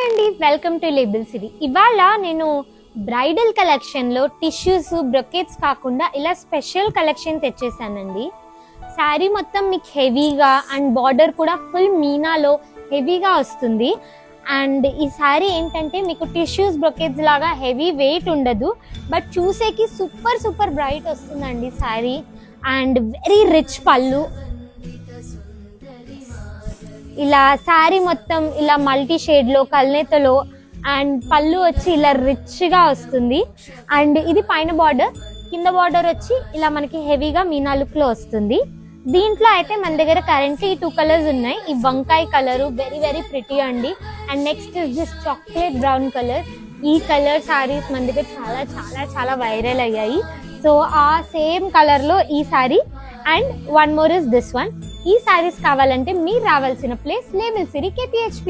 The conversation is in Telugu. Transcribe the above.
అండి, వెల్కమ్ టు లేబుల్ సిటీ. ఇవాళ నేను బ్రైడల్ కలెక్షన్లో టిష్యూస్ బ్రొకెట్స్ కాకుండా ఇలా స్పెషల్ కలెక్షన్ తెచ్చేసానండి. శారీ మొత్తం మీకు హెవీగా అండ్ బార్డర్ కూడా ఫుల్ మీనాలో హెవీగా వస్తుంది. అండ్ ఈ శారీ ఏంటంటే మీకు టిష్యూస్ బ్రొకెట్స్ లాగా హెవీ వెయిట్ ఉండదు, బట్ చూసేకి సూపర్ సూపర్ బ్రైట్ వస్తుందండి శారీ. అండ్ వెరీ రిచ్ పళ్ళు, ఇలా శారీ మొత్తం ఇలా మల్టీ షేడ్లో కల్నేతలో అండ్ పళ్ళు వచ్చి ఇలా రిచ్గా వస్తుంది. అండ్ ఇది పైన బార్డర్, కింద బార్డర్ వచ్చి ఇలా మనకి హెవీగా మీనా లుక్లో వస్తుంది. దీంట్లో అయితే మన దగ్గర కరెంట్లీ ఈ 2 కలర్స్ ఉన్నాయి. ఈ వంకాయ కలరు వెరీ వెరీ ప్రిటీ అండి. And next is this chocolate brown colour. ఈ కలర్ శారీస్ మన దగ్గర చాలా చాలా చాలా వైరల్ అయ్యాయి. సో ఆ సేమ్ కలర్లో ఈ sari and one more is this one. ఈ శారీస్ కావాలంటే మీరు రావాల్సిన ప్లేస్ లేబుల్ సిటీ KPHP.